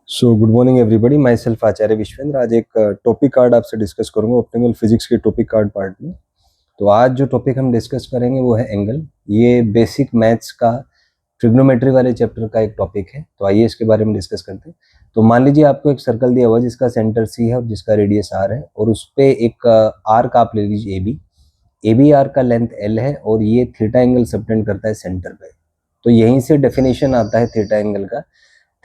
सो good morning everybody, myself Acharya Vishwendra. आज एक topic card आपसे डिस्कस करूंगा ऑप्टिमल फिजिक्स के टॉपिक कार्ड पार्ट में। तो आज जो टॉपिक हम डिस्कस करेंगे वो है एंगल। ये बेसिक मैथ्स का ट्रिग्नोमेट्री वाले चैप्टर का एक टॉपिक है। तो आइए इसके बारे में डिस्कस करते हैं। तो मान लीजिए आपको एक सर्कल दिया हुआ है जिसका सेंटर सी है और जिसका रेडियस आर है, और उस पर एक आर्क आप ले लीजिए ए बी आर्क का लेंथ एल है और ये थीटा एंगल सबटेंड करता है सेंटर पे। तो यहीं से डेफिनेशन आता है थीटा एंगल का,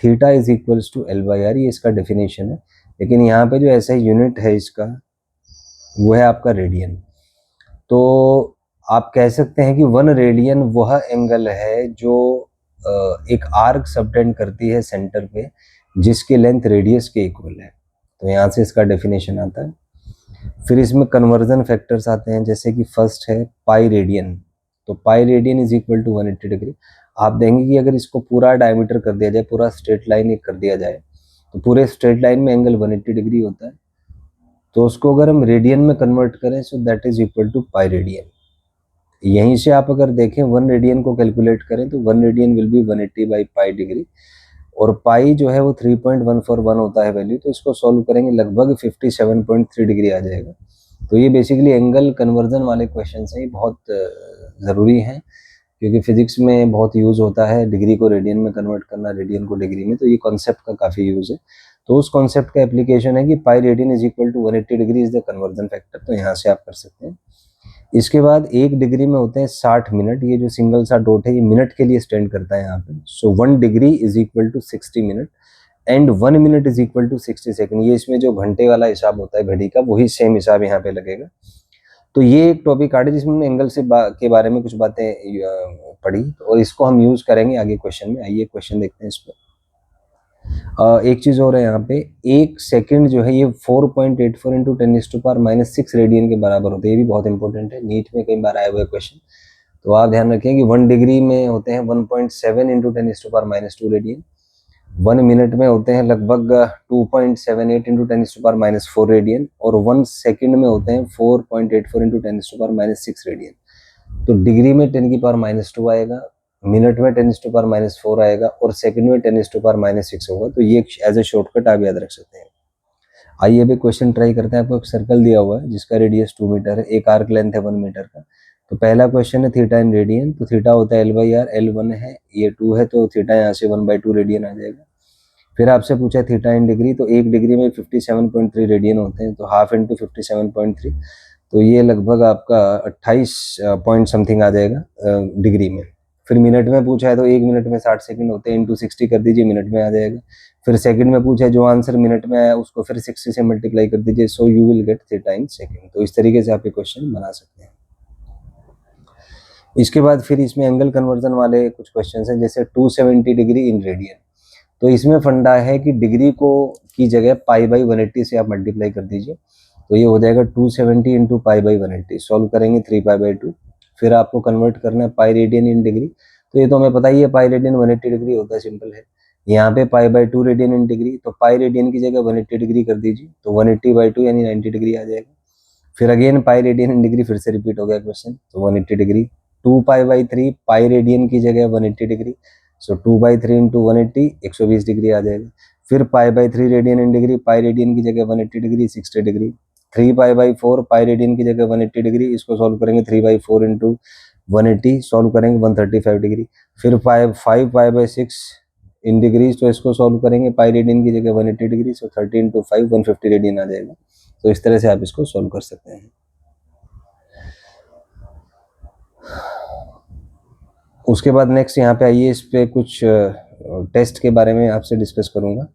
theta is equals to L by R, ये इसका डेफिनेशन है। लेकिन यहाँ पे जो ऐसा यूनिट है इसका वो है आपका रेडियन। तो आप कह सकते हैं कि 1 रेडियन वह एंगल है जो एक आर्क सबटेंड करती है सेंटर पे जिसकी लेंथ रेडियस के इक्वल है। तो यहाँ से इसका डेफिनेशन आता है। फिर इसमें कन्वर्जन फैक्टर्स आते हैं, जैसे कि फर्स्ट है पाई रेडियन। तो pi radian is equal to 180 degree. आप देखेंगे कि अगर इसको पूरा डायमीटर कर दिया जाए, पूरा स्ट्रेट लाइन कर दिया जाए, तो पूरे स्ट्रेट लाइन में एंगल 180 डिग्री होता है। तो उसको अगर हम रेडियन में कन्वर्ट करें so that is equal to pi radian. यहीं से आप अगर देखें 1 रेडियन को कैलकुलेट करें तो 1 radian will be 180 by pi degree, और पाई जो है वो 3.141 होता है वैल्यू। तो इसको सॉल्व करेंगे लगभग 57.3 डिग्री आ जाएगा। तो ये बेसिकली एंगल कन्वर्जन वाले क्वेश्चन हैं, बहुत ज़रूरी हैं क्योंकि फिजिक्स में बहुत यूज़ होता है डिग्री को रेडियन में कन्वर्ट करना, रेडियन को डिग्री में। तो ये कॉन्सेप्ट का काफ़ी यूज़ है। तो उस कॉन्सेप्ट का एप्लीकेशन है कि pi radian is equal to 180 degree is the conversion factor. तो यहाँ से आप कर सकते हैं। इसके बाद 1 डिग्री में होते हैं 60 मिनट। ये जो सिंगल सा डॉट है ये मिनट के लिए स्टैंड करता है यहाँ पे। So 1 degree is equal to 60 minute and 1 minute is equal to 60 second. ये इसमें जो घंटे वाला हिसाब होता है घड़ी का, वही सेम हिसाब यहाँ पे लगेगा। तो ये एक टॉपिक कार्ड है जिसमें हमने एंगल से के बारे में कुछ बातें पढ़ी, और इसको हम यूज करेंगे आगे क्वेश्चन में। आइए क्वेश्चन देखते हैं इस पर। एक चीज और है यहाँ पे, 1 सेकंड जो है ये 4.84 इंटू 10⁻⁻6 रेडियन के बराबर होते हैं। ये भी बहुत इंपॉर्टेंट है, नीट में कई बार आया हुआ है क्वेश्चन। तो आप ध्यान रखें कि 1 डिग्री में होते हैं 1.7 इंटू 10⁻²रेडियन। 1 मिनट में होते हैं लगभग 2.78 इंटू 10⁻⁴ रेडियन, और 1 सेकंड में होते हैं 4.84 इंटू 10⁻�6 रेडियन। तो डिग्री में 10⁻² आएगा, मिनट में 10⁻⁴ आएगा, और सेकंड में 10⁻�6 होगा। तो ये एज ए शॉर्टकट आप याद रख सकते हैं। आइए अभी क्वेश्चन ट्राई करते हैं। आपको एक सर्कल दिया हुआ है जिसका रेडियस 2 मीटर है, एक आर्क लेंथ है 1 मीटर का। तो पहला क्वेश्चन है थीटा इन रेडियन। तो थीटा होता है एल बाई आर, एल 1 है, ये 2 है, तो थीटा यहाँ से 1/2 रेडियन आ जाएगा। फिर आपसे पूछा है थीटा इन डिग्री। तो 1 डिग्री में 57.3 रेडियन होते हैं, तो हाफ इंटू 57.3, तो ये लगभग आपका 28 पॉइंट समथिंग आ जाएगा डिग्री में। फिर मिनट में पूछा है तो 1 मिनट में 60 सेकंड होते हैं, इंटू 60 कर दीजिए, मिनट में आ जाएगा। फिर सेकंड में पूछा है, जो आंसर मिनट में आया उसको फिर 60 से मल्टीप्लाई कर दीजिए, so you will get theta in second. तो इस तरीके से आप ये क्वेश्चन बना सकते हैं। इसके बाद फिर इसमें एंगल कन्वर्जन वाले कुछ क्वेश्चन हैं, जैसे 270 डिग्री इन रेडियन। तो इसमें फंडा है कि डिग्री को की जगह पाई बाई 180 से आप मल्टीप्लाई कर दीजिए, तो ये हो जाएगा 270 इंटू पाई बाई 180। सॉल्व करेंगे 3π/2। फिर आपको कन्वर्ट करना है पाई रेडियन इन डिग्री। तो ये तो हमें पता ही है, पाई रेडियन 180 डिग्री होता है, सिंपल है। यहाँ पे π/2 रेडियन इन डिग्री, तो पाई रेडियन की जगह 180 डिग्री कर दीजिए, तो 180/2 यानी 90 डिग्री आ जाएगा। फिर again pi radian in degree, फिर से रिपीट हो गया क्वेश्चन, तो 180 डिग्री। 2π/3 पाई रेडियन की जगह 180 डिग्री, सो 2/3 इंटू 180 120 डिग्री आ जाएगा। फिर π/3 radian in degree, pi radian की जगह 180 डिग्री 60 डिग्री। 3π/4 पाई रेडियन की जगह 180 डिग्री, इसको सॉल्व करेंगे 3/4 इंटू 180, सॉल्व करेंगे 135 डिग्री। फिर 5π/6 इन डिग्रीज, तो इसको सॉल्व करेंगे पाई रेडियन की जगह 180 डिग्री, सो 30 इंटू 5 150 रेडियन आ जाएगा। तो इस तरह से आप इसको सॉल्व कर सकते हैं। उसके बाद नेक्स्ट यहाँ पे आइए, इस पे कुछ टेस्ट के बारे में आपसे डिस्कस करूँगा।